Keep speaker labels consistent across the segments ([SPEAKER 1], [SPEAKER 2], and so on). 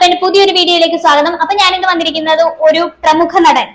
[SPEAKER 1] അപ്പൊ എന്റെ പുതിയൊരു വീഡിയോയിലേക്ക് സ്വാഗതം. അപ്പൊ ഞാനിന്ന് വന്നിരിക്കുന്നത് ഒരു പ്രമുഖ നടൻ,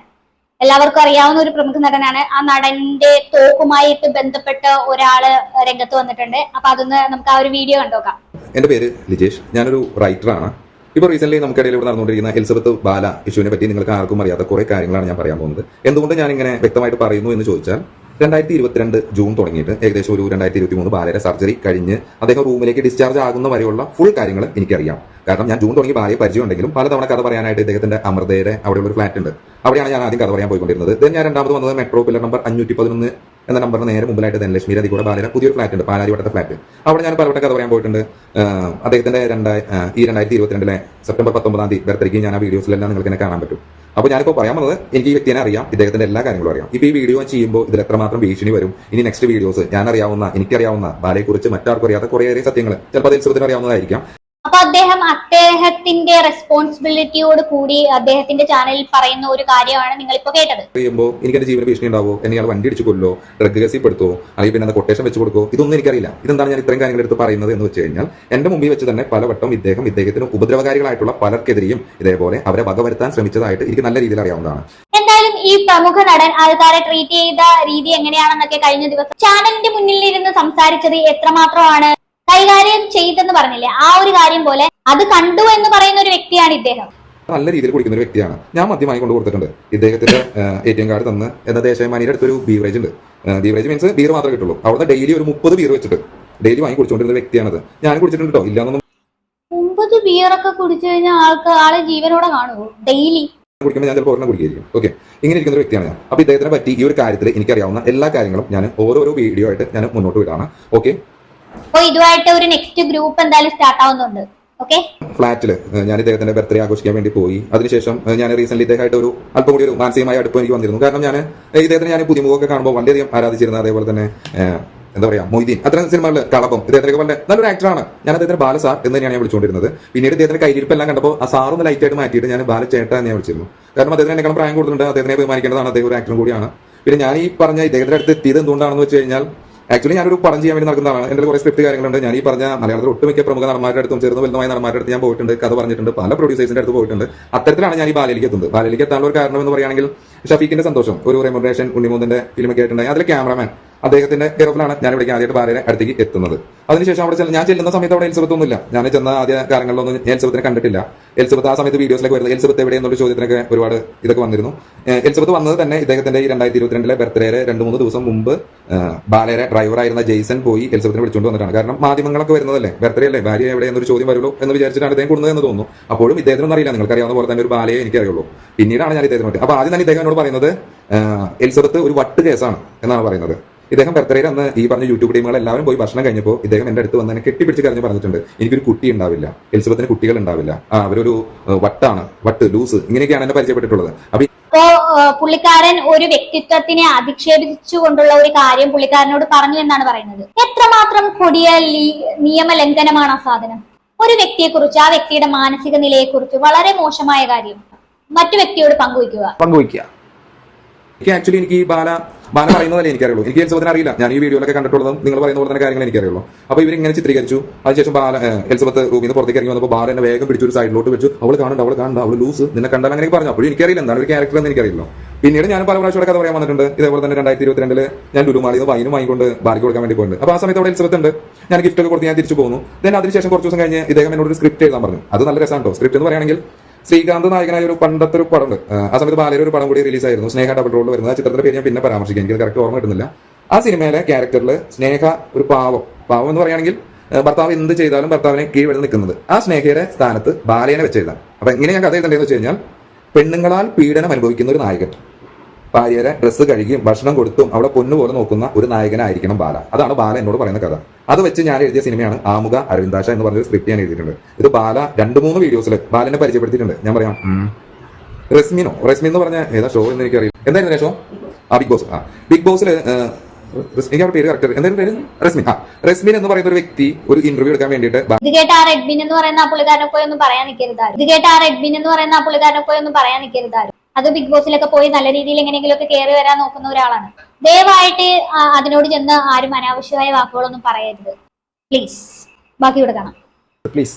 [SPEAKER 1] എല്ലാവർക്കും അറിയാവുന്ന ഒരു പ്രമുഖ നടനാണ്. ആ നടന്റെ തോക്കുമായിട്ട് ബന്ധപ്പെട്ട ഒരാള് രംഗത്ത് വന്നിട്ടുണ്ട്. അപ്പൊ അതൊന്ന് നമുക്ക് ആ ഒരു വീഡിയോ കണ്ടോക്കാം.
[SPEAKER 2] എന്റെ പേര് ലിജേഷ്, ഞാനൊരു റൈറ്ററാണ്. ഇപ്പോൾ റീസെന്റ് നമുക്കിടയിൽ ഇവിടെ നടന്നുകൊണ്ടിരിക്കുന്ന എലിസബത്ത് ബാല ഇഷ്യൂവിനെ പറ്റി നിങ്ങൾക്ക് ആർക്കും അറിയാത്ത കുറെ കാര്യങ്ങളാണ് ഞാൻ പറയാൻ പോകുന്നത്. എന്തുകൊണ്ട് ഞാൻ ഇങ്ങനെ വ്യക്തമായിട്ട് പറയുന്നു എന്ന് ചോദിച്ചാൽ, 2022 ജൂൺ തുടങ്ങിയിട്ട് ഏകദേശം ഒരു 2023 ബാലയുടെ സർജറി കഴിഞ്ഞ് അദ്ദേഹം റൂമിലേക്ക് ഡിസ്ചാർജ് ആകുന്ന വരെയുള്ള ഫുൾ കാര്യങ്ങൾ എനിക്കറിയാം. കാരണം ഞാൻ ജൂൺ തുടങ്ങി ബാലയെ പരിചയം ഉണ്ടെങ്കിലും പലതവണ കഥ പറയാനായിട്ട് ഇദ്ദേഹത്തിന്റെ അമൃതയുടെ അവിടെയുള്ള ഒരു ഫ്ലാറ്റ് ഉണ്ട്, അവിടെയാണ് ഞാൻ ആദ്യം കഥ പറയാൻ പോയിക്കൊണ്ടിരുന്നത്. ദെൻ ഞാൻ രണ്ടാമത് വന്നത് മെട്രോ പില്ലർ നമ്പർ 511 എന്ന നമ്പറിന് നേരെ മുമ്പിലായിട്ട് ധനലക്ഷ്മി അതി കൂടെ ബാലയുടെ പുതിയൊരു ഫ്ലാറ്റ് ഉണ്ട്, പാലാരിവട്ടത്തെ ഫ്ലാറ്റ്. അവിടെ ഞാൻ പലവട്ടം കഥ പറയാൻ പോയിട്ടുണ്ട്. അദ്ദേഹത്തിന്റെ 2022 സെപ്റ്റംബർ 19 ബർത്ത്ഡേക്ക് ഞാൻ ആ വീഡിയോസിലെല്ലാം നിങ്ങൾക്ക് എന്നെ കാണാൻ പറ്റും. അപ്പോൾ ഞാനിപ്പോൾ പറയാൻ വന്നത്, എനിക്ക് ഈ വ്യക്തിനെ അറിയാം, ഇദ്ദേഹത്തിന്റെ എല്ലാ കാര്യങ്ങളും അറിയാം. ഇപ്പോൾ ഈ വീഡിയോ ചെയ്യുമ്പോൾ ഇതിൽ എത്രമാത്രം ഭീഷണി വരും, ഇനി നെക്സ്റ്റ് വീഡിയോസ് എനിക്കറിയാവുന്ന ബാലയെക്കുറിച്ച് മറ്റാർക്കും അറിയാത്ത കുറേയേറെ സത്യങ്ങൾ ചിലപ്പോൾ എലിസബത്തിന് അറിയാവുന്നതായിരിക്കാം.
[SPEAKER 1] അപ്പൊ അദ്ദേഹത്തിന്റെ റെസ്പോൺസിബിലിറ്റിയോട് കൂടി അദ്ദേഹത്തിന്റെ ചാനലിൽ പറയുന്ന ഒരു കാര്യമാണ് നിങ്ങൾ ഇപ്പൊ കേട്ടത്.
[SPEAKER 2] പറയുമ്പോൾ എനിക്ക് എന്റെ ജീവന ഭീഷണി ഉണ്ടാവോ, എന്നെ ഇയാൾ വണ്ടി ഇടിച്ചു കൊല്ലോ, ഡ്രഗ് കേസിൽ പെടുത്തോ, അല്ലെങ്കിൽ പിന്നെ കൊട്ടേഷൻ വെച്ച് കൊടുക്കോ, ഇതൊന്നും എനിക്കറിയില്ല. ഇതെന്താണ് ഞാൻ ഇത്രയും കാര്യങ്ങൾ എടുത്ത് പറയുന്നത് എന്ന് വെച്ച് കഴിഞ്ഞാൽ, എന്റെ മുമ്പിൽ വെച്ച് തന്നെ പലവട്ടം ഇദ്ദേഹത്തിന് ഉപദ്രവകാരികളായിട്ടുള്ള പലർക്കെതിരെയും ഇതേപോലെ അവരെ വകവരുത്താൻ ശ്രമിച്ചതായിട്ട് എനിക്ക് നല്ല രീതിയിൽ അറിയാവുന്നതാണ്.
[SPEAKER 1] എന്തായാലും ഈ പ്രമുഖ നടൻ ആൾക്കാരെ ട്രീറ്റ് ചെയ്ത രീതി എങ്ങനെയാണെന്നൊക്കെ കഴിഞ്ഞ ദിവസം ചാനലിന്റെ മുന്നിൽ ഇരുന്ന് സംസാരിച്ചത് എത്രമാത്രമാണ് കൈകാര്യം ചെയ്തെന്ന് പറഞ്ഞില്ലേ, ആ ഒരു കാര്യം പോലെ അത് കണ്ടു എന്ന് പറയുന്ന ഒരു വ്യക്തിയാണ് ഇദ്ദേഹം.
[SPEAKER 2] നല്ല രീതിയിൽ കുടിക്കുന്ന ഒരു വ്യക്തിയാണ്. ഞാൻ മദ്യമായി കൊണ്ട് കൊടുത്തിട്ടുണ്ട്. ഇദ്ദേഹത്തിന്റെ ATM കാർഡ് തന്ന് എന്ന ദേശമാനിയുടെ അടുത്തൊരു ബീവറേജ് ഉണ്ട്. ബീവറേജ് മീൻസ് ബീർ മാത്രമേ കിട്ടുള്ളൂ. അവിടെ ഡെയിലി ഒരു 30 ബീർ വെച്ചിട്ട് ഡെയിലി വാങ്ങി കുടിച്ചുകൊണ്ടിരുന്ന വ്യക്തിയാണത്. ഞാൻ കുടിച്ചിട്ടുണ്ട് കേട്ടോ, ഇല്ലാന്നൊന്നും.
[SPEAKER 1] 9 ബിയറൊക്കെ കുടിച്ചു കഴിഞ്ഞാൽ ആളെ ജീവനോടെ കാണുമോ? ഡെയിലി
[SPEAKER 2] കുടിക്കുമ്പോൾ ഞാൻ ചിലപ്പോൾ ഒരെണ്ണം കുടിക്കുകയായിരിക്കും. ഓക്കെ, ഇങ്ങനെ ഇരിക്കുന്ന ഒരു വ്യക്തിയാണ് ഞാൻ. അപ്പൊ ഇദ്ദേഹത്തിനെ പറ്റി ഈ ഒരു കാര്യത്തിൽ എനിക്കറിയാവുന്ന എല്ലാ കാര്യങ്ങളും ഞാൻ ഓരോരോ വീഡിയോ ആയിട്ട് ഞാൻ മുന്നോട്ട് വിടാണ്. ഓക്കെ,
[SPEAKER 1] അപ്പൊ ഇതുമായിട്ട് ഒരു നെക്സ്റ്റ് ഗ്രൂപ്പ് എന്തായാലും സ്റ്റാർട്ട് ആവുന്നുണ്ട്. ഓക്കെ, ഫ്ലാറ്റില്
[SPEAKER 2] ഞാൻ ഇദ്ദേഹത്തിന്റെ ബർത്ത്ഡേ ആഘോഷിക്കാൻ വേണ്ടി പോയി. അതിനുശേഷം ഞാൻ റീസെന്റ് ഇദ്ദേഹമായിട്ട് ഒരു അല്പം കൂടി ഒരു മാനസികമായ അടുപ്പം എനിക്ക് വന്നിരുന്നു. കാരണം ഞാൻ ഇദ്ദേഹത്തിന് ഞാൻ പുതിയമുഖമൊക്കെ കാണുമ്പോൾ വളരെയധികം ആരാധിച്ചിരുന്നു. അതേപോലെ തന്നെ എന്താ പറയാ, മൊയ്തീൻ, അത്തരം സിനിമകളിൽ കളപ്പം, ഇദ്ദേഹത്തിനൊക്കെ വളരെ നല്ലൊരു ആക്ടറാണ്. ഞാൻ അദ്ദേഹത്തിന് ബാല സാർ എന്ന് തന്നെയാണ് ഞാൻ വിളിച്ചുകൊണ്ടിരുന്നത്. പിന്നീട് ഇദ്ദേഹത്തിന്റെ കയ്യിരിപ്പെല്ലാം കണ്ടപ്പോൾ ആ സാറൊന്ന് ലൈറ്റായിട്ട് മാറ്റിയിട്ട് ഞാൻ ബാല ചേട്ട എന്ന് ഞാൻ വിളിച്ചിരുന്നു. കാരണം അദ്ദേഹത്തിന് എന്നെക്കാളും പ്രായം കൊടുത്തിട്ടുണ്ട്, അദ്ദേഹത്തിനെ ബഹുമാനിക്കേണ്ടതാണ്, അദ്ദേഹം ഒരു ആക്ടറും കൂടിയാണ്. പിന്നെ ഞാൻ ഈ പറഞ്ഞ ഇദ്ദേഹത്തിന്റെ അടുത്ത് എത്തിയത് എന്തുകൊണ്ടാണെന്ന് വെച്ച് കഴിഞ്ഞാൽ, ആക്ച്വലി ഞാനൊരു പടം ചെയ്യാൻ വേണ്ടി നടക്കുന്നതാണ്. എന്റെ കുറെ സ്ക്രിപ്റ്റ് കാര്യങ്ങളുണ്ട്. ഞാൻ ഈ പറഞ്ഞ മലയാളത്തിൽ ഒട്ടുമിക്ക പ്രമുഖ നടന്മാരുടെ അടുത്തും ചേർന്ന് വലുതുമായ നടന്മാരുടെ അടുത്ത് ഞാൻ പോയിട്ടുണ്ട്, കഥ പറഞ്ഞിട്ടുണ്ട്, പല പ്രൊഡ്യൂസേഴ്സിന്റെ അടുത്ത് പോയിട്ടുണ്ട്. അത്തരത്തിലാണ് ഞാൻ ഈ ബാലയിലേക്ക് എത്തുന്നത്. ബാലയിലേക്ക് എത്താനുള്ള ഒരു കാരണം എന്ന് പറയുകയാണെങ്കിൽ, ഷഫീഖിന്റെ സന്തോഷം, ഒരു റെമുനറേഷൻ ഉണ്ണിമൂന്നിന്റെ ഫിലിമൊക്കെ ആയിട്ടുണ്ടായി. അതിലെ ക്യാമറമാൻ അദ്ദേഹത്തിന്റെ കെയർഫിലാണ് ഞാൻ ഇവിടേക്ക് ആദ്യമായിട്ട് ബാലയുടെ അടുത്തേക്ക് എത്തുന്നത്. അതിനുശേഷം അവിടെ ഞാൻ ചെല്ലുന്ന സമയത്ത് അവിടെ എലിസബത്ത് ഒന്നുമില്ല. ഞാൻ ചെന്ന ആദ്യ കാലങ്ങളിലൊന്നും എലിസബത്തിനെ കണ്ടിട്ടില്ല. എലിസബത്ത് ആ സമയത്ത് വീഡിയോസിലേക്ക് വരുന്നത്, എലിസബത്ത് എവിടെ എന്നുള്ള ചോദ്യത്തിനൊക്കെ ഒരുപാട് ഇതൊക്കെ വന്നിരുന്നു. എലിസബത്ത് വന്നത് തന്നെ ഇദ്ദേഹത്തിന്റെ ഈ 2022 ബർത്ത്ഡേയുടെ 2-3 ദിവസം മുമ്പ് ബാലയുടെ ഡ്രൈവറായിരുന്ന ജെയ്സൺ പോയി എലിസബത്തിനെ വിളിച്ചുകൊണ്ട് വന്നിട്ടാണ്. കാരണം മാധ്യമങ്ങളൊക്കെ വരുന്നതല്ലേ, ബർത്ത്ഡേ അല്ലേ, ഭാര്യ എവിടെ എന്നൊരു ചോദ്യം വരുള്ളൂ എന്ന് വിചാരിച്ചിട്ടാണ് ഇദ്ദേഹം കൊടുക്കുന്നതെന്ന് തോന്നുന്നു. അപ്പോഴും ഇദ്ദേഹത്തിനൊന്നും അറിയില്ല, നിങ്ങൾക്ക് അറിയാവുന്ന പോലെ തന്നെ ഒരു ബാലയെ എനിക്കറിയുള്ളൂ. പിന്നീടാണ് ഞാൻ ഇദ്ദേഹത്തിനോട്, അപ്പൊ ആദ്യം തന്നെ ഇദ്ദേഹം എന്നോട് പറയുന്നത് എലിസബത്ത് ഒരു വട്ട് കേസാണ് എന്നാണ് പറയുന്നത്. ഇദ്ദേഹം ബർത്ത്ഡേയിൽ അന്ന് ഈ പറഞ്ഞ യൂട്യൂബ് ടീമുകൾ എല്ലാവരും പോയി ഭക്ഷണം കഴിഞ്ഞപ്പോൾ ഇദ്ദേഹം എന്റെ അടുത്ത് വന്ന് എന്നെ കെട്ടിപ്പിടിച്ച് കരഞ്ഞ് പറഞ്ഞിട്ടുണ്ട്, എനിക്കൊരു കുട്ടി ഉണ്ടാവില്ല, എലിസബത്തിന് കുട്ടികൾ ഉണ്ടാവില്ല, അവരൊരു വട്ട് ലൂസ്, ഇങ്ങനെയൊക്കെയാണ് എന്നെ പരിചയപ്പെട്ടിട്ടുള്ളത്. അപ്പൊ
[SPEAKER 1] പുള്ളിക്കാരൻ ഒരു വ്യക്തിത്വത്തിനെ അധിക്ഷേപിച്ചുകൊണ്ടുള്ള ഒരു കാര്യം പുള്ളിക്കാരനോട് പറഞ്ഞു എന്നാണ് പറയുന്നത്. എത്രമാത്രം കൊടിയ നിയമലംഘനമാണ് ആ സാധനം. ഒരു വ്യക്തിയെ കുറിച്ച്, ആ വ്യക്തിയുടെ മാനസിക നിലയെ കുറിച്ച് വളരെ മോശമായ കാര്യം മറ്റു വ്യക്തിയോട് പങ്കുവയ്ക്കുക.
[SPEAKER 2] ആക്ച്വലി എനിക്ക് ഈ ബാല പറയുന്നതല്ലേ എനിക്കറിയുള്ളൂ. എനിക്ക് എലിസബത്തിനെ അറിയില്ല. ഞാൻ ഈ വീഡിയോയിലൊക്കെ കണ്ടിട്ടുള്ളതും നിങ്ങൾ പറയുന്ന പോലെ തന്നെ കാര്യങ്ങൾ എനിക്കറിയുള്ളൂ. അപ്പോൾ ഇവരിങ്ങനെ ചിത്രീകരിച്ചു. അതിനുശേഷം എലിസബത്ത് റൂമിൽ നിന്ന് പുറത്തേക്ക് ഇറങ്ങി വന്നപ്പോൾ ബാല എന്നെ വേഗം പിടിച്ചൊരു സൈഡിലോട്ട് വെച്ചു. അവൾ കാണണ്ട, അവൾ ലൂസ്, നിന്നെ കണ്ടാൽ അങ്ങനെ പറഞ്ഞു. അപ്പോഴും എനിക്കറിയില്ല എന്താണ് ഒരു ക്യാരക്ടർ എന്ന് എനിക്കറിയില്ലോ. പിന്നീട് ഞാൻ പല പ്രാവശ്യം കഥ പറയാൻ വന്നിട്ടുണ്ട്. ഇതേപോലെ തന്നെ 2022 ഞാൻ ലുലുമാളിൽ നിന്ന് വൈനും വാങ്ങിക്കൊണ്ട് ബാലിക്ക് കൊടുക്കാൻ വേണ്ടി പോയിട്ടുണ്ട്. അപ്പോൾ ആ സമയത്ത് അവിടെ എലിസബത്ത് ഉണ്ട്. ഞാൻ ഗിഫ്റ്റ് ഒക്കെ കൊടുത്ത് ഞാൻ തിരിച്ചു പോകുന്നു. ദെൻ അതിനുശേഷം കുറച്ച് ദിവസം കഴിഞ്ഞ് ഇദ്ദേഹം എന്നോട് ഒരു സ്ക്രിപ്റ്റ് എഴുതാൻ പറഞ്ഞു. അത് നല്ല രസമാണ് കേട്ടോ. സ്ക്രിപ്റ്റ് എന്ന് പറയുകയാണെങ്കിൽ, ശ്രീകാന്ത് നായകനായ ഒരു പണ്ടത്തെ ഒരു പടമുണ്ട്. ആ സമയത്ത് ബാലയുടെ ഒരു പടം കൂടി റിലീസായിരുന്നു, സ്നേഹ ഡബിൾ റോളിൽ വരുന്നത്. ആ ചിത്രത്തിന്റെ പേര് ഞാൻ പിന്നെ പരാമർശിക്കാം, എനിക്ക് കറക്റ്റ് ഓർമ്മ കിട്ടുന്നില്ല. ആ സിനിമയിലെ ക്യാരക്ടറിൽ സ്നേഹ ഒരു പാവം എന്ന് പറയുകയാണെങ്കിൽ, ഭർത്താവ് എന്ത് ചെയ്താലും ഭർത്താവിനെ കീഴ്വഴി നിൽക്കുന്നത്, ആ സ്നേഹയുടെ സ്ഥാനത്ത് ബാലയെ വെച്ച് എഴുതാം. അപ്പൊ എങ്ങനെ ഞാൻ കഥ എഴുതേണ്ടതെന്ന് വെച്ച് കഴിഞ്ഞാൽ, പെണ്ണുങ്ങളാൽ പീഡനം അനുഭവിക്കുന്ന ഒരു നായകൻ, ഭാര്യയുടെ ഡ്രസ്സ് കഴുകിയും ഭക്ഷണം കൊടുത്തും അവിടെ പൊന്നുപോലെ നോക്കുന്ന ഒരു നായകനായിരിക്കണം ബാല. അതാണ് ബാല എന്നോട് പറയുന്ന കഥ. അത് വെച്ച് ഞാൻ എഴുതിയ സിനിമയാണ് ആമുഖ അരവിന്ദാശ എന്ന് പറഞ്ഞൊരു സ്ക്രിപ്റ്റ് ഞാൻ എഴുതിയിട്ടുണ്ട്. ഇത് ബാല 2-3 വീഡിയോസിൽ ബാലനെ പരിചയപ്പെടുത്തിയിട്ടുണ്ട്. ഞാൻ പറയാം, റസ്മി എന്ന് പറഞ്ഞ ഏതാ ഷോ എന്ന് എനിക്കറിയില്ല. എന്തായിരുന്നു ഷോ? ബിഗ് ബോസിൽ എനിക്ക് അവരുടെ പേര് കറക്റ്റ് എന്തായാലും പേര് റസ്മിൻ എന്ന് പറയുന്ന ഒരു വ്യക്തി ഒരു ഇന്റർവ്യൂ എടുക്കാൻ വേണ്ടിയിട്ട്,
[SPEAKER 1] ഇത് കേട്ട ആ റെഡ്മിൻ എന്ന് പറയുന്ന പുള്ളിക്കാരനെ പോയി ഒന്നും പറയാൻ നിൽക്കരുതാരും. അത് ബിഗ് ബോസിലൊക്കെ പോയി നല്ല രീതിയിൽ എങ്ങനെയെങ്കിലും ഒക്കെ കയറി വരാൻ നോക്കുന്ന ഒരാളാണ്. ദയവായിട്ട് അതിനോട് ചെന്ന് ആരും അനാവശ്യമായ വാക്കുകളൊന്നും പറയരുത്, പ്ലീസ്. ബാക്കി ഇവിടെ കാണാം.
[SPEAKER 2] പ്ലീസ്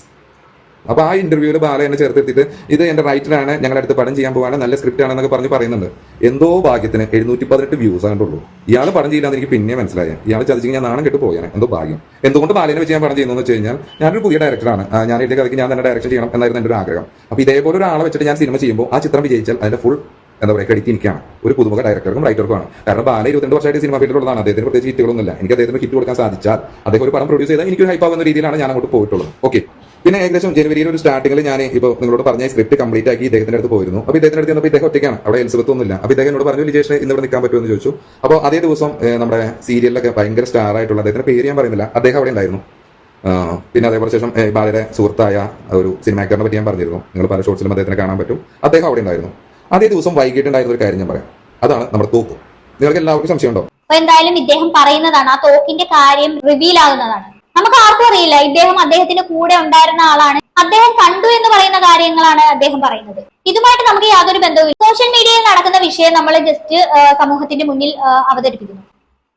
[SPEAKER 2] അപ്പൊ ആ ഇന്റർവ്യൂവിൽ ബാല എന്നെ ചേർത്തെടുത്തിട്ട് ഇത് എന്റെ റൈറ്ററാണ്, ഞങ്ങളുടെ അടുത്ത് പടം ചെയ്യാൻ പോവാണ്, നല്ല സ്ക്രിപ്റ്റ് ആണെന്നൊക്കെ പറഞ്ഞ് പറയുന്നുണ്ട്. എന്തോ ഭാഗ്യത്തിന് 718 വ്യൂസ് ആയിട്ടുള്ളൂ. ഇയാൾ പടം ചെയ്യില്ലാന്ന് എനിക്ക് പിന്നെ മനസ്സിലായി. ഇയാൾ ചതിച്ചെങ്കിൽ ഞാൻ നാണം കെട്ട് പോയാണ്. എന്തോ ഭാഗ്യം. എന്തുകൊണ്ട് ബാലേനെ വെച്ച് ഞാൻ പടം ചെയ്യുന്നു വെച്ച് കഴിഞ്ഞാൽ ഞാനൊരു പുതിയ ഡയറക്ടറാണ്. ഞാൻ എന്റെ കഥയ്ക്ക് ഞാൻ തന്നെ ഡയറക്ഷൻ ചെയ്യണം എന്നായിരുന്നു എന്റെ ഒരു ആഗ്രഹം. അപ്പൊ ഇതേപോലെ ഒരാളെ വെച്ചിട്ട് ഞാൻ സിനിമ ചെയ്യുമ്പോൾ ആ ചിത്രം വിജയിച്ചാൽ അതിന്റെ ഫുൾ എന്താ പറയുക ക്രെഡിറ്റ് എനിക്കാണ്, ഒരു പുതുമുഖ ഡയറക്ടർക്കും റൈറ്റർക്കുമാണ്. കാരണം ബാല 22 വർഷമായിട്ട് സിനിമ ഫീൽഡിലുള്ളതാണ്. അദ്ദേഹത്തിന് പ്രത്യേകിച്ച് ഹിറ്റുകളൊന്നുമില്ല. എനിക്ക് അദ്ദേഹത്തിന് ഹിറ്റ് കൊടുക്കാൻ സാധിച്ചാൽ അദ്ദേഹം ഒരു പടം പ്രൊഡ്യൂസ് ചെയ്താൽ എനിക്ക് ഹൈപ്പ് ആവുന്ന രീതിയിലാണ് ഞാൻ അങ്ങോട്ട് പോയിട്ടുള്ളത്. ഓക്കെ. പിന്നെ ഏകദേശം ജനുവരിയിൽ ഒരു സ്റ്റാർട്ടിംഗിൽ ഞാൻ ഇപ്പോൾ നിങ്ങളോട് പറഞ്ഞ സ്ക്രിപ്റ്റ് കംപ്ലീറ്റ് ആക്കി ഇദ്ദേഹത്തിന്റെ അടുത്ത് പോയിരുന്നു. അപ്പോൾ ഇദ്ദേഹത്തിന്റെ അടുത്ത് ചെന്നപ്പോൾ ഇദ്ദേഹം ഒറ്റയ്ക്കാണ്, അവിടെ എലിസബത്ത് ഒന്നുമില്ല. അപ്പോൾ ഇദ്ദേഹം എന്നോട് പറഞ്ഞു ലിജേഷ് ഇന്നിവിടെ നിൽക്കാൻ പറ്റുമെന്ന് ചോദിച്ചു. അപ്പോൾ അതേ ദിവസം നമ്മുടെ സീരിയലിലൊക്കെ ഭയങ്കര സ്റ്റാർ ആയിട്ടുള്ള അദ്ദേഹത്തിന്റെ പേര് ഞാൻ പറയുന്നില്ല, അദ്ദേഹം അവിടെ ഉണ്ടായിരുന്നു. പിന്നെ അതേപോലെ ശേഷം ബാലയുടെ സുഹൃത്തായ ഒരു സിനിമാക്കാരനെ പറ്റി ഞാൻ പറഞ്ഞിരുന്നു. നിങ്ങൾ പല ഷോട്ട്സിലും അദ്ദേഹത്തിനെ കാണാൻ പറ്റും. അദ്ദേഹം അവിടെ ഉണ്ടായിരുന്നു. അതേ ദിവസം വൈകിട്ടുണ്ടായിരുന്ന ഒരു കാര്യം ഞാൻ പറയാം. അതാണ് നമ്മുടെ തോക്ക്. നിങ്ങൾക്ക് എല്ലാവർക്കും സംശയമുണ്ടോ?
[SPEAKER 1] അപ്പൊ എന്തായാലും ഇദ്ദേഹം പറയുന്നതാണ്, ആ തോക്കിന്റെ കാര്യം റിവീൽ ആകുന്നതാണ്. നമുക്ക് ആർക്കും അറിയില്ല ഇദ്ദേഹം അദ്ദേഹത്തിന്റെ കൂടെ ഉണ്ടായിരുന്ന ആളാണ്, അദ്ദേഹം കണ്ടു എന്ന് പറയുന്ന കാര്യങ്ങളാണ് അദ്ദേഹം പറയുന്നത്. ഇതുമായിട്ട് നമുക്ക് യാതൊരു ബന്ധവുമില്ല. സോഷ്യൽ മീഡിയയിൽ നടക്കുന്ന വിഷയം നമ്മൾ ജസ്റ്റ് സമൂഹത്തിന്റെ മുന്നിൽ അവതരിപ്പിക്കുന്നു.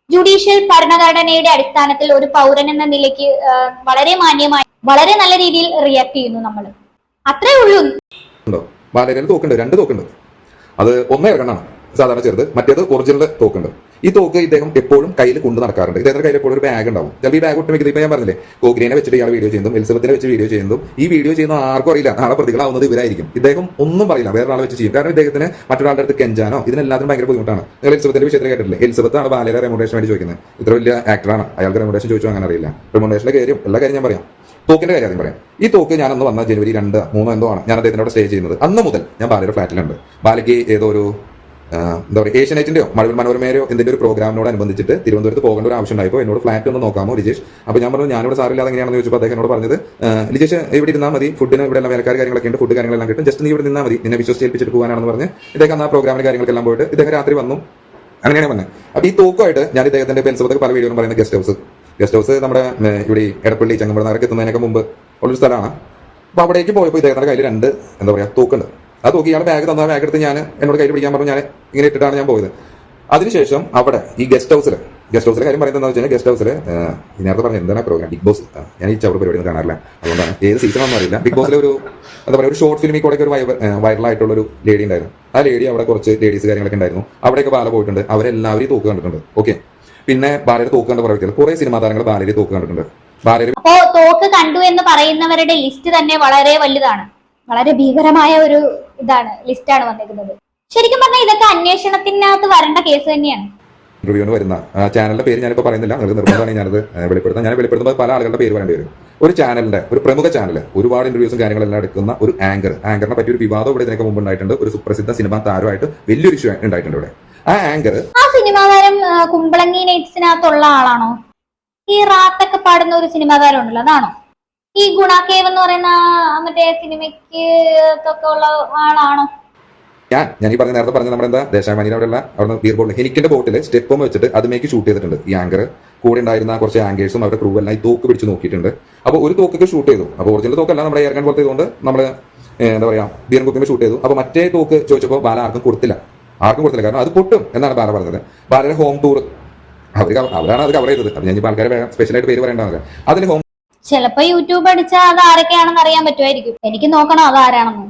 [SPEAKER 1] ജുഡീഷ്യൽ ഭരണഘടനയുടെ അടിസ്ഥാനത്തിൽ ഒരു പൗരൻ എന്ന നിലയ്ക്ക് വളരെ മാന്യമായി വളരെ നല്ല രീതിയിൽ റിയാക്ട് ചെയ്യുന്നു നമ്മൾ. അത്രേ ഉള്ളൂ.
[SPEAKER 2] ബാലയിൽ തോക്കുണ്ട്, 2 തോക്കുണ്ട്. അത് ഒന്നേ ഇറങ്ങണം സാധാരണ ചെറുത്, മറ്റേത് ഒറിജിനൽ തോക്കുണ്ട്. ഈ തോക്ക് ഇദ്ദേഹം എപ്പോഴും കയ്യിൽ കൊണ്ട് നടക്കാറുണ്ട്. ഇദ്ദേഹത്തിന്റെ കയ്യിൽ എപ്പോഴും ഒരു ബാഗ് ഉണ്ടാവും. ചിലപ്പോൾ ഈ ബാഗ് ഒട്ടും വെക്കുന്നത് ഇപ്പൊ ഞാൻ പറഞ്ഞില്ലേ, കോഗ്രീനെ വെച്ചിട്ട് ഇയാൾ വീഡിയോ ചെയ്യുന്നു, എലിസബത്തിനെ വെച്ച് വീഡിയോ ചെയ്യുന്നു. ഈ വീഡിയോ ചെയ്യുന്ന ആർക്കും അറിയില്ല, നാളെ പ്രതികളാവുന്നത് ഇവരായിരിക്കും. ഇദ്ദേഹം ഒന്നും പറയില്ല, വേറൊരാളെ വെച്ച് ചെയ്യും. കാരണം ഇദ്ദേഹത്തിന് മറ്റൊരാളുടെ അടുത്ത് കെഞ്ചാനോ ഇതിനെല്ലാത്തിനും ഭയങ്കര ബുദ്ധിമുട്ടാണ്. നിങ്ങൾ എലിസബത്തിന്റെ വിഷയത്തിൽ കേട്ടില്ലേ, എലിസബത്താണ് ബാലയുടെ റെമുനറേഷൻ വേണ്ടി ചോദിക്കുന്നത്. ഇത്ര വലിയ ആക്ടറാണ്, അയാൾക്ക് റെമുനറേഷൻ ചോദിച്ചു അങ്ങനെ അറിയില്ല. റെമുനറേഷന്റെ കാര്യം എല്ലാ കാര്യം ഞാൻ പറയാം. തോക്കിന്റെ കാര്യം ആദ്യം പറയാം. ഈ തോക്ക് ഞാനന്ന് വന്ന ജനുവരി 2, 3 എന്തോ ആണ് ഞാൻ അദ്ദേഹത്തിനോട് സ്റ്റേ ചെയ്യുന്നത്. അന്ന് മുതൽ ഞാൻ ബാലയുടെ ഫ്ലാറ്റിലുണ്ട്. ബാലയ്ക്ക് ഏതോ ഒരു എന്താ പറയുക ഏഷ്യനെറ്റിന്റെയോ മഴവിൽ മനോരമയോ എന്തിന്റെ ഒരു പ്രോഗ്രാമിനോട് അനുബന്ധിച്ചിട്ട് തിരുവനന്തപുരത്ത് പോകേണ്ട ഒരു ആവശ്യം ഉണ്ടായപ്പോൾ എന്നോട് ഫ്ലാറ്റ് ഒന്ന് നോക്കാമോ ലിജേഷ്. അപ്പോൾ ഞാൻ പറഞ്ഞു ഞാനിവിടെ സാറില്ലാതെ എങ്ങനെയാണെന്ന് ചോദിച്ചപ്പോൾ അദ്ദേഹം എന്നോട് പറഞ്ഞത് ലിജേഷ് ഇവിടെ ഇരുന്നാൽ മതി, ഫുഡിന് ഇവിടെ എല്ലാം വേലക്കാർ കാര്യങ്ങളൊക്കെ ഉണ്ട്, ഫുഡ് കാര്യങ്ങളെല്ലാം കിട്ടും, ജസ്റ്റ് നീ ഇവിടെ നിന്നാൽ മതി, നിന്നെ വിശ്വസിച്ച് ഏൽപ്പിച്ചിട്ട് പോകാനാണെന്ന് പറഞ്ഞ് ഇദ്ദേഹം ആ പ്രോഗ്രാമിന്റെ കാര്യങ്ങളെല്ലാം പോയിട്ട് ഇദ്ദേഹം രാത്രി വന്നു. അങ്ങനെയാണ് വന്നത്. അപ്പോൾ ഈ തോക്കുമായിട്ട് ഞാൻ ഇദ്ദേഹത്തിന്റെ എലിസബത്ത് പല വീഡിയോയിലും പറയുന്ന ഗസ്റ്റ് ഹൗസ് നമ്മുടെ ഇവിടെ എടപ്പള്ളി ചങ്ങമ്പഴനാരൊക്കെ എത്തുന്നതിനൊക്കെ മുമ്പ് ഉള്ളൊരു സ്ഥലമാണ്. അപ്പോൾ അവിടേക്ക് പോയപ്പോൾ ഇദ്ദേഹത്തിന്റെ കയ്യിൽ 2 എന്താ പറയുക തോക്കുണ്ട്. ആ തോക്കി ഇയാൾ ബാഗ് തന്ന ബാഗ് എടുത്ത് ഞാൻ എന്നോട് കയ്യിൽ പിടിക്കാൻ പറഞ്ഞു. ഞാൻ ഇങ്ങനെ ഇട്ടിട്ടാണ് ഞാൻ പോയത്. അതിനുശേഷം അവിടെ ഈ ഗസ്റ്റ് ഹൗസിലെ കാര്യം പറയുന്നത് എന്താ വെച്ചാൽ ഗസ്റ്റ് ഹൗസിൽ നേരത്തെ പറഞ്ഞ എന്താണ് പ്രോഗ്രാം ബിഗ് ബോസ്. ഞാൻ ഈ ചവിട് പരിപാടി കാണാറില്ല, അതുകൊണ്ടാണ് ഏത് സീസണൊന്നും അറിയില്ല. ബിഗ് ബോസിലെ ഒരു എന്താ പറയുക ഒരു ഷോർട്ട് ഫിലിമിൽ കൂടെ ഒരു വൈറലായിട്ടുള്ള ഒരു ലേഡി ഉണ്ടായിരുന്നു. ആ ലേഡി അവിടെ കുറച്ച് ലേഡീസ് കാര്യങ്ങളൊക്കെ ഉണ്ടായിരുന്നു. അവിടെയൊക്കെ ബാല പോയിട്ടുണ്ട്. അവരെല്ലാവരും തോക്ക് കണ്ടിട്ടുണ്ട്. ഓക്കെ. പിന്നെ ബാലയുടെ തോക്ക് കണ്ട പറയുക കുറെ സിനിമാ താരങ്ങൾ ബാലയുടെ തോക്ക് കണ്ടിട്ടുണ്ട്.
[SPEAKER 1] അപ്പോ തോക്ക് കണ്ടു എന്ന് പറയുന്നവരുടെ ലിസ്റ്റ് തന്നെ വളരെ വലുതാണ്, വളരെ ഭീകരമായ ഒരു ലിസ്റ്റാണ് വന്നിരിക്കുന്നത്. ശരിക്കും പറഞ്ഞാൽ ഇതൊക്കെ അന്വേഷണത്തിനകത്ത് വരേണ്ട കേസ് തന്നെയാണ്.
[SPEAKER 2] റിവ്യൂവിന് വരുന്ന ചാനലിന്റെ പേര് ഞാനിപ്പോൾ പറയുന്നില്ല, നിങ്ങൾക്ക് നിർബന്ധമാണ് ഞാനത് വെളിപ്പെടുത്താൻ. ഞാൻ വെളിപ്പെടുത്തുമ്പോൾ പല ആളുകളുടെ പേര് പറയേണ്ടി വരും. ഒരു ചാനലിന്റെ ഒരു പ്രമുഖ ചാനൽ ഒരുപാട് ഇന്റർവ്യൂസും കാര്യങ്ങളെല്ലാം എടുക്കുന്ന ഒരു ആങ്കറിനെ പറ്റി ഒരു വിവാദം ഇവിടെ ഇതിനൊക്കെ മുമ്പ് ഉണ്ടായിട്ടുണ്ട്. ഒരു സുപ്രസിദ്ധ സിനിമാ താരമായിട്ട് വലിയൊരു ഇഷ്യൂ ഉണ്ടായിട്ടുണ്ട് ഇവിടെ. ആ
[SPEAKER 1] സിനിമാ താരം കുമ്പളങ്ങി നൈറ്റ്സിനകത്തുള്ള ആളാണോ? ഈ റാത്തൊക്കെ പാടുന്ന ഒരു സിനിമാ താരം ഉണ്ടല്ലോ, അതാണോ? ഈ ഗുണാക്കേവ് എന്ന് പറയുന്ന മറ്റേ സിനിമയ്ക്ക് ഒക്കെ ഉള്ള ആളാണോ?
[SPEAKER 2] ഞാൻ ഈ നേരത്തെ പറഞ്ഞ നമ്മുടെ എന്താ ദേശാഭിമാനിയുടെ അവിടെയുള്ള അവിടെ ബീർ ബോട്ടിൽ ഹെനിക്കിന്റെ ബോട്ടിൽ സ്റ്റെപ്പും വെച്ചിട്ട് അതുമേക്ക് ഷൂട്ട് ചെയ്തിട്ടുണ്ട്. ഈ ആങ്കർ കൂടെ ഉണ്ടായിരുന്ന കുറച്ച് ആങ്കേഴ്സും അവരുടെ ക്രൂ എല്ലാം ഈ തോക്ക് പിടിച്ച് നോക്കിയിട്ടുണ്ട്. അപ്പോൾ ഒരു തോക്കൊക്കെ ഷൂട്ട് ചെയ്തു. അപ്പോൾ ഒറിജിനൽ തോക്കല്ല, നമ്മുടെ എയർഗൺ പോലത്തെ ഇതുകൊണ്ട് നമ്മൾ എന്താ പറയാ ബീർ കുപ്പിംഗ് ഷൂട്ട് ചെയ്തു. അപ്പോൾ മറ്റേ തോക്ക് ചോദിച്ചപ്പോൾ ബാല ആർക്കും കൊടുത്തില്ല. കാരണം അത് പൊട്ടും എന്നാണ് ബാല പറഞ്ഞത്. ബാലയുടെ ഹോം ടൂർ അവരാണ് അത് കവർ ചെയ്തത്. അത് ഞാൻ ആൾക്കാരെ സ്പെഷ്യലായിട്ട് പേര് പറയേണ്ടത്. അതിന് ഹോം
[SPEAKER 1] ചിലപ്പോ യൂട്യൂബ് അടിച്ചാൽ അത് ആരൊക്കെയാണെന്ന് അറിയാൻ പറ്റുമായിരിക്കും. എനിക്ക് നോക്കണം അത് ആരാണെന്ന്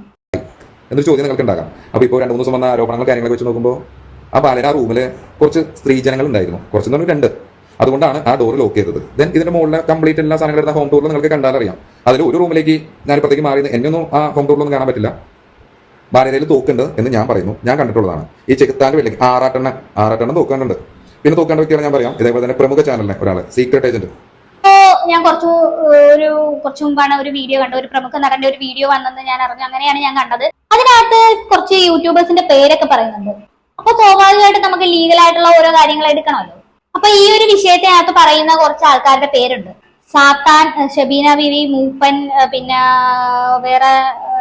[SPEAKER 2] എന്നൊരു ചോദ്യം നിങ്ങൾക്ക് ഉണ്ടാകാം. അപ്പോൾ ഇപ്പോൾ 2-3 ദിവസം വന്ന ആരോപണങ്ങൾ കാര്യങ്ങളൊക്കെ വെച്ച് നോക്കുമ്പോൾ ആ ബാലയുടെ ആ റൂമിൽ കുറച്ച് സ്ത്രീജനങ്ങൾ ഉണ്ടായിരുന്നു. കുറച്ചെന്ന് പറഞ്ഞാൽ 2. അതുകൊണ്ടാണ് ആ ഡോർ ലോക്ക് ചെയ്തത്. ദെൻ ഇതിന്റെ മുകളിലെ കംപ്ലീറ്റ് എല്ലാ സാധനങ്ങളും എടുത്ത ഹോം ടൂറിൽ നിങ്ങൾക്ക് കണ്ടാലറിയാം. അതിൽ ഒരു റൂമിലേക്ക് ഞാൻ ഇപ്പോഴത്തേക്ക് മാറി എന്നെയൊന്നും ആ ഹോം ടൂറിലൊന്നും കാണാൻ പറ്റില്ല. ബാലയിൽ തോക്കുണ്ട് എന്ന് ഞാൻ പറയുന്നു, ഞാൻ കണ്ടിട്ടുള്ളതാണ്. ഈ ചെകുത്താന്റെ വെള്ളിക്ക് ആറാട്ടെണ്ണം തോക്കാനുണ്ട്. പിന്നെ തോക്കാണ്ട് വ്യക്തികളെ ഞാൻ പറയാം. ഇതേപോലെ തന്നെ പ്രമുഖ ചാനലിനെ ഒരാൾ സീക്രട്ട് ഏജന്റ്.
[SPEAKER 1] ഞാൻ കുറച്ചു മുമ്പാണ് ഒരു വീഡിയോ കണ്ടത്, ഒരു പ്രമുഖ നടന്റെ ഒരു വീഡിയോ വന്നെന്ന് ഞാൻ അറിഞ്ഞു. അങ്ങനെയാണ് ഞാൻ കണ്ടത്. അതിനകത്ത് കുറച്ച് യൂട്യൂബേഴ്സിന്റെ പേരൊക്കെ പറയുന്നുണ്ട്. അപ്പൊ സ്വാഭാവികമായിട്ട് നമുക്ക് ലീഗലായിട്ടുള്ള ഓരോ കാര്യങ്ങൾ എടുക്കണമല്ലോ. അപ്പൊ ഈ ഒരു വിഷയത്തിനകത്ത് പറയുന്ന കുറച്ച് ആൾക്കാരുടെ പേരുണ്ട്. സാത്താൻ, ഷബീന ബിവി, മൂപ്പൻ, പിന്നെ വേറെ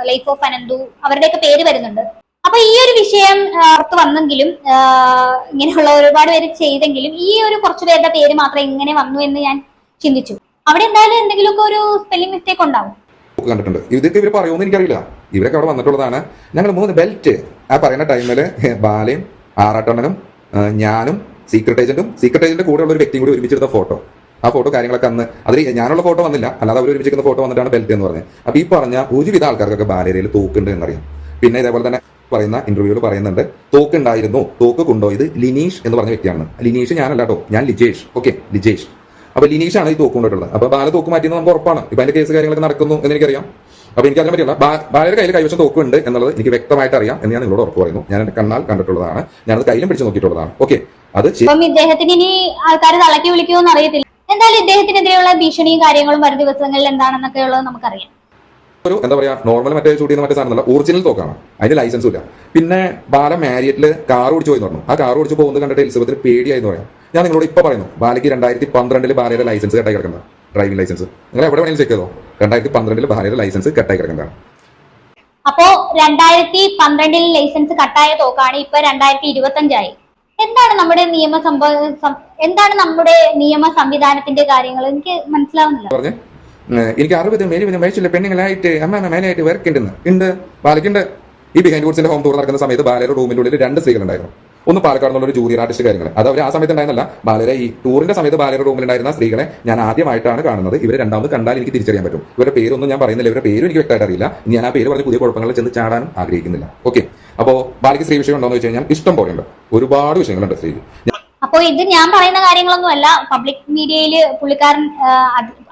[SPEAKER 1] ലൈഫ് ഓഫ് അനന്തു, അവരുടെയൊക്കെ പേര് വരുന്നുണ്ട്. അപ്പൊ ഈ ഒരു വിഷയം പുറത്ത് വന്നെങ്കിലും ഇങ്ങനെയുള്ള ഒരുപാട് പേര് ചെയ്തെങ്കിലും ഈ ഒരു കുറച്ചു പേരുടെ പേര് മാത്രം എങ്ങനെ വന്നു എന്ന് ഞാൻ ചിന്തിച്ചു. അവിടെ എന്തായാലും എന്തെങ്കിലുമൊക്കെ ഒരു സ്പെല്ലിംഗ് മിസ്റ്റേക്ക് ഉണ്ടാവും.
[SPEAKER 2] കണ്ടിട്ടുണ്ട്. ഇതൊക്കെ ഇവർ പറയുമെന്ന് എനിക്കറിയില്ല. ഇവരൊക്കെ അവിടെ വന്നിട്ടുള്ളതാണ്. ഞങ്ങൾ 3 ബെൽറ്റ് ആ പറയുന്ന ടൈമിൽ ബാലയും ആറാട്ടണ്ണനും ഞാനും സീക്രട്ട് ഏജന്റും കൂടെ ഉള്ള ഒരു വ്യക്തിയും കൂടി ഒരുമിച്ചെടുത്ത ഫോട്ടോ ആ ഫോട്ടോ കാര്യങ്ങളൊക്കെ അന്ന് അതിൽ ഞാനുള്ള ഫോട്ടോ വന്നില്ല, അല്ലാതെ അവർ ഒരുമിച്ചിരിക്കുന്ന ഫോട്ടോ വന്നിട്ടാണ് ബെൽറ്റ് എന്ന് പറഞ്ഞത്. അപ്പൊ ഈ പറഞ്ഞ ഒരുവിധ ആൾക്കാർക്കൊക്കെ ബാലേരയിൽ തോക്കുണ്ട് എന്നറിയാം. പിന്നെ ഇതേപോലെ തന്നെ പറയുന്ന ഇന്റർവ്യൂവിൽ പറയുന്നുണ്ട് തോക്ക് ഉണ്ടായിരുന്നു, തോക്ക് കൊണ്ടുപോയത് ലിനീഷ് എന്ന് പറഞ്ഞ വ്യക്തിയാണ്. ലിനീഷ് ഞാനല്ല കേട്ടോ, ഞാൻ ലിജേഷ്. ഓക്കെ, ലിജേഷ്. അപ്പൊ ലിനീഷാണ് ഈ തോക്ക് കൊണ്ടിട്ടുള്ളത്. അപ്പൊ ബാല തോക്ക് മാറ്റിയെന്ന് നമുക്ക് ഉറപ്പാണ്. ഇപ്പൊ അതിന്റെ കേസ് കാര്യങ്ങളൊക്കെ നടക്കുന്നു എന്ന് എനിക്കറിയാം. അപ്പൊ എനിക്ക് അതിനെ പറ്റിയുള്ള ബാലയുടെ കയ്യിൽ കൈവശം തോക്കുണ്ട് എന്നുള്ളത് എനിക്ക് വ്യക്തമായിട്ട് അറിയാം എന്ന് ഞാൻ നിങ്ങളോട് ഉറപ്പ് പറയുന്നു. ഞാൻ എന്റെ കണ്ണാൽ കണ്ടിട്ടുള്ളതാണ്, ഞാനത് കയ്യിലും പിടിച്ച് നോക്കിയിട്ടുള്ളതാണ്. ഓക്കെ, അത്
[SPEAKER 1] ഇദ്ദേഹത്തിന് ഇനി ആൾക്കാർ തലക്കി വിളിക്കുമോന്ന് അറിയത്തില്ല. എന്തായാലും ഇദ്ദേഹത്തിനെതിരെയുള്ള ഭീഷണിയും കാര്യങ്ങളും വരും ദിവസങ്ങളിൽ എന്താണെന്നൊക്കെ ഉള്ളത് നമുക്കറിയാം.
[SPEAKER 2] ഒരു എന്താ പറയാ, നോർമൽ മറ്റേ ഷൂട്ട് ചെയ്യുന്ന മറ്റേ സാധനമല്ല, ഒറിജിനൽ തോക്കാണ്. അതിന്റെ ലൈസൻസും ഇല്ല. പിന്നെ ബാല മാരിയറ്റില് കാർ ഓടിച്ചു പോയി പറഞ്ഞു. ആ കാർ ഓടിച്ചു പോകുന്നത് കണ്ടിട്ട് എലിസബത്തിന് പേടിയായിരുന്നു പറയാം. ഞാൻ നിങ്ങളോട് ഇപ്പൊ പറയുന്നു, ബാലയ്ക്ക് 2012 ബാലയുടെ ലൈസൻസ് കട്ടായി കിടക്കുന്നത്, ഡ്രൈവിംഗ് ലൈസൻസ്. നിങ്ങൾ എവിടെ വേണമെങ്കിലും ചെക്ക് ചെയ്തോ, 2012 ബാലയുടെ ലൈസൻസ് കട്ടായി കിടക്കുന്നതാണ്.
[SPEAKER 1] അപ്പോ 2012 ലൈസൻസ് കട്ടായ തോക്കാണ് ഇപ്പൊ 2025 എന്താണ് നമ്മുടെ എന്താണ് നമ്മുടെ നിയമ സംവിധാനത്തിന്റെ കാര്യങ്ങൾ എനിക്ക് മനസ്സിലാവുന്നില്ല.
[SPEAKER 2] പറഞ്ഞ് എനിക്ക് 60 വയസ്സുള്ള പെണ്ണുങ്ങളായിട്ട് അമ്മ മേലായിട്ട് ഉണ്ട്, ബാലയ്ക്കുണ്ട്. ഈ ബിഹൈൻഡ് വുഡ്സിന്റെ ഹോം ടൂർ നടക്കുന്ന സമയത്ത് ബാലയുടെ റൂമിന്റെ ഉള്ളിൽ 2 സ്ത്രീകളുണ്ടായിരുന്നു. ഒന്ന് പാലക്കാട് എന്നുള്ള ഒരു ജൂനിയർ ആർട്ടിസ്റ്റ് കാര്യങ്ങൾ, അത് അവർ ആ സമയത്ത് ഉണ്ടായിരുന്നില്ല. ബാലയുടെ ഈ ടൂറിന്റെ സമയത്ത് ബാലയുടെ റൂമിലുണ്ടായിരുന്ന സ്ത്രീകളെ ഞാൻ ആദ്യമായിട്ടാണ് കാണുന്നത്. ഇവരെ രണ്ടാമത് കണ്ടാൽ എനിക്ക് തിരിച്ചറിയാൻ പറ്റും. ഇവരുടെ പേരൊന്നും ഞാൻ പറയുന്നില്ല, ഇവരുടെ പേരും എനിക്ക് വ്യക്തമായിട്ട് അറിയില്ല. ഞാൻ ആ പേര് പറഞ്ഞ് പുതിയ കുഴപ്പങ്ങളിൽ ചെന്ന് ചാടാനും ആഗ്രഹിക്കുന്നില്ല. ഓക്കെ, അപ്പോ ബാലയ്ക്ക് സ്ത്രീ വിഷയം ഉണ്ടോ എന്ന് വെച്ച് കഴിഞ്ഞാൽ ഇഷ്ടം പോലെ ഉണ്ട്, ഒരുപാട് വിഷയങ്ങളുണ്ട് സ്ത്രീക്ക്.
[SPEAKER 1] അപ്പോ ഇത് ഞാൻ പറയുന്ന കാര്യങ്ങളൊന്നും അല്ല, പബ്ലിക് മീഡിയയിൽ പുള്ളിക്കാരൻ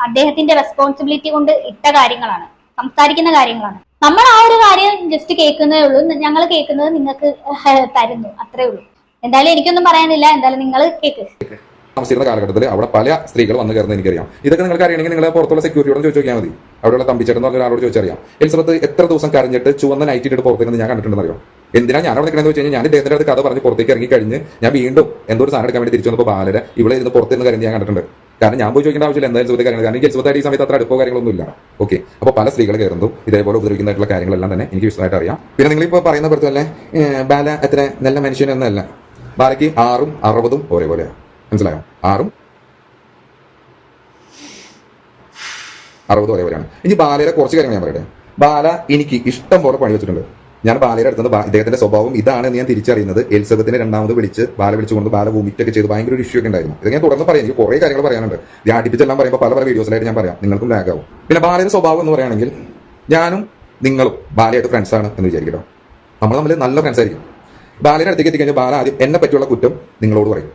[SPEAKER 1] അദ്ദേഹത്തിന്റെ റെസ്പോൺസിബിലിറ്റി കൊണ്ട് ഇട്ട കാര്യങ്ങളാണ്, സംസാരിക്കുന്ന കാര്യങ്ങളാണ്. നമ്മൾ ആ ഒരു കാര്യം ജസ്റ്റ് കേൾക്കുന്നേ ഉള്ളൂ, ഞങ്ങൾ കേൾക്കുന്നത് നിങ്ങൾക്ക് തരുന്നു, അത്രേ ഉള്ളൂ. എന്തായാലും എനിക്കൊന്നും പറയാനില്ല, എന്തായാലും നിങ്ങൾ കേക്ക്.
[SPEAKER 2] താമസിക്കുന്ന കാലഘട്ടത്തിൽ അവിടെ പല സ്ത്രീകൾ വന്നു കയറുന്നത് എനിക്കറിയാം. ഇതൊക്കെ നിങ്ങൾക്ക് അറിയണമെങ്കിൽ നിങ്ങൾ പുറത്തുള്ള സെക്യൂരിറ്റിയോട് ചോദിച്ചു നോക്കിയാൽ മതി. അവിടെയുള്ള തമ്പിച്ചേട്ടൻ എന്ന് പറഞ്ഞ ഒരാളോട് ചോദിച്ചറിയാം. എലിസബത്ത് എത്ര ദിവസം കരഞ്ഞിട്ട് ചുവന്ന നൈറ്റ് ഇട്ടിട്ട് പുറത്തേക്ക് ഞാൻ കണ്ടിട്ടുണ്ടെന്ന് അറിയാം. എന്തിനാ ഞാൻ അവിടെ നിൽക്കണമെന്ന് വെച്ച് കഴിഞ്ഞാൽ ഞാൻ ഇദ്ദേഹത്തിന്റെ അടുത്ത് കഥ പറഞ്ഞ് പുറത്തേക്ക് ഇറങ്ങി കഴിഞ്ഞ് ഞാൻ വീണ്ടും എന്തോ ഒരു സാധനം എടുക്കാൻ വേണ്ടി തിരിച്ചു വന്നപ്പോൾ ബാലരെ ഇവിടെ ഇരുന്ന് പുറത്തുനിന്ന് കരഞ്ഞ് ഞാൻ കണ്ടിട്ടുണ്ട്. കാരണം ഞാൻ പോയി ചോദിക്കേണ്ട ആവശ്യമില്ല എന്തായാലും സുഹൃത്തെ കാര്യങ്ങൾ, കാരണം എലിസബത്തായിട്ട് ഈ സമയത്ത് അത്ര അടുപ്പോ കാര്യങ്ങളൊന്നും ഇല്ല. ഓക്കെ, അപ്പോൾ പല സ്ത്രീകൾ കയറുന്നു ഇതേപോലെ ഉപദ്രവിക്കുന്നതായിട്ടുള്ള കാര്യങ്ങളെല്ലാം തന്നെ എനിക്ക് വിശദമായിട്ട് അറിയാം. പിന്നെ നിങ്ങളിപ്പോൾ പറയുന്ന പുറത്തു തന്നെ ബാല എത്ര നല്ല മനുഷ്യനൊന്നല്ല. ബാലയ്ക്ക് 6ഉം 60ഉം ഒരേപോലെ, മനസ്സിലായോ? 6ഉം 60 ഒരേപോലെയാണ്. ഇനി ബാലയുടെ കുറച്ച് കാര്യങ്ങൾ ഞാൻ പറയട്ടെ. ബാല എനിക്ക് ഇഷ്ടം പോലെ പണി വെച്ചിട്ടുണ്ട്. ഞാൻ ബാലയുടെ അടുത്തുനിന്ന് ഇദ്ദേഹത്തിന്റെ സ്വഭാവം ഇതാണെന്ന് ഞാൻ തിരിച്ചറിയുന്നത് എലിസബത്തിനെ രണ്ടാമത് ബാല വിളിച്ചുകൊണ്ട് ബാല വോമിറ്റ് ഒക്കെ ചെയ്ത് ഭയങ്കര ഒരു ഇഷ്യൂ ഒക്കെ ഉണ്ടായിരുന്നു. ഇത് ഞാൻ തുടർന്ന് പറയാം, എനിക്ക് കുറേ കാര്യങ്ങൾ പറയാനുണ്ട്. ഞാൻ അടുപ്പിച്ചെല്ലാം പറയുമ്പോൾ പല വീഡിയോസിലായിട്ട് ഞാൻ പറയാം, നിങ്ങൾക്കും ലാഗ് ആവും. പിന്നെ ബാലയുടെ സ്വഭാവം എന്ന് പറയുകയാണെങ്കിൽ ഞാനും നിങ്ങളും ബാലയായിട്ട് ഫ്രണ്ട്സ് ആണ് എന്ന് വിചാരിക്കട്ടോ. നമ്മൾ തമ്മിൽ നല്ല ഫ്രണ്ട്സ് ആയിരിക്കും. ബാലയുടെ അടുത്തേക്ക് എത്തിക്കഴിഞ്ഞാൽ ബാല ആദ്യം എന്നെ പറ്റിയുള്ള കുറ്റം നിങ്ങളോട് പറയും,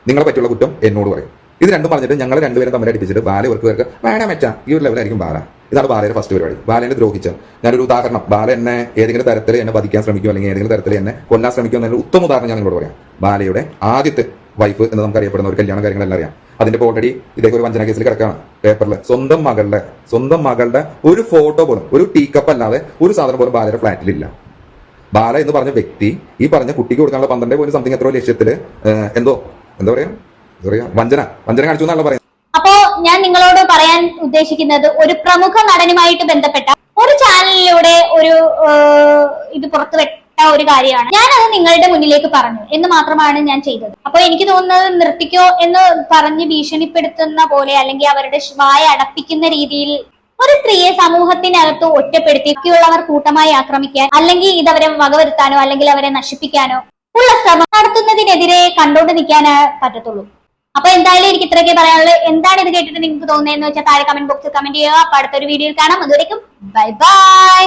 [SPEAKER 2] നിങ്ങളെ പറ്റിയുള്ള കുറ്റം എന്നോട് പറയും. ഇത് രണ്ടും പറഞ്ഞിട്ട് ഞങ്ങൾ രണ്ടുപേരും തമ്മിൽ അടുപ്പിച്ചിട്ട് ബാല ഇവർക്ക് വേണം വെച്ചാ ഈ ഒരു ലെവലായിരിക്കും ബാല. ഇതാണ് ബാലയുടെ ഫസ്റ്റ് പരിപാടി. ബാലനെ ദ്രോഹിച്ച ഞാനൊരു ഉദാഹരണം, ബാല എന്നെ ഏതെങ്കിലും തരത്തിൽ എന്നെ വധിക്കാൻ ശ്രമിക്കും അല്ലെങ്കിൽ ഏതെങ്കിലും തരത്തിൽ എന്നെ കൊല്ലാൻ ശ്രമിക്കും എന്നൊരു ഉത്തമ ഉദാഹരണം ഞാൻ നിങ്ങളോട് പറയാം. ബാലയുടെ ആദ്യത്തെ വൈഫ് എന്ന് നമുക്ക് അറിയപ്പെടുന്ന ഒരു കല്യാണ കാര്യങ്ങളെല്ലാം അറിയാം. അതിന്റെ ഓൾറെഡി ഇദ്ദേഹം ഒരു വഞ്ചന കേസിൽ കിടക്കാണ് പേപ്പറിൽ. സ്വന്തം മകളുടെ ഒരു ഫോട്ടോ പോലും, ഒരു ടീ കപ്പ് അല്ലാതെ ഒരു സാധനം പോലും ബാലയുടെ ഫ്ലാറ്റിലില്ല. ബാല എന്ന് പറഞ്ഞ വ്യക്തി ഈ പറഞ്ഞ കുട്ടിക്ക് കൊടുക്കാനുള്ള 12.something എത്രയോ ലക്ഷത്തില് എന്താ പറയാ വഞ്ചന കാണിച്ചു എന്നാണല്ലോ പറയുന്നത്.
[SPEAKER 1] അപ്പോ ഞാൻ നിങ്ങളോട് പറയാൻ ഉദ്ദേശിക്കുന്നത്, ഒരു പ്രമുഖ നടനുമായിട്ട് ബന്ധപ്പെട്ട ഒരു ചാനലിലൂടെ ഒരു ഇത് പുറത്തുവിട്ട ഒരു കാര്യമാണ്. ഞാനത് നിങ്ങളുടെ മുന്നിലേക്ക് പറഞ്ഞു എന്ന് മാത്രമാണ് ഞാൻ ചെയ്തത്. അപ്പൊ എനിക്ക് തോന്നുന്നത് നിർത്തിക്കോ എന്ന് പറഞ്ഞ് ഭീഷണിപ്പെടുത്തുന്ന പോലെ അല്ലെങ്കിൽ അവരുടെ വായ അടപ്പിക്കുന്ന രീതിയിൽ ഒരു സ്ത്രീയെ സമൂഹത്തിനകത്ത് ഒറ്റപ്പെടുത്തിയുള്ളവർ കൂട്ടമായി ആക്രമിക്കാൻ അല്ലെങ്കിൽ ഇതവരെ വകവരുത്താനോ അല്ലെങ്കിൽ അവരെ നശിപ്പിക്കാനോ ഉള്ള ശ്രമം നടത്തുന്നതിനെതിരെ കണ്ടോണ്ട് നിൽക്കാനേ പറ്റത്തുള്ളൂ. അപ്പൊ എന്തായാലും എനിക്ക് ഇത്രയൊക്കെ പറയാനുള്ളത്. എന്താണ് ഇത് കേട്ടിട്ട് നിങ്ങൾക്ക് തോന്നുന്നതെന്ന് വെച്ചാൽ താഴെ കമന്റ് ബോക്സിൽ കമന്റ് ചെയ്യുക. അപ്പൊ അടുത്തൊരു വീഡിയോയിൽ കാണാം. അതുവരേക്കും ബൈ ബൈ.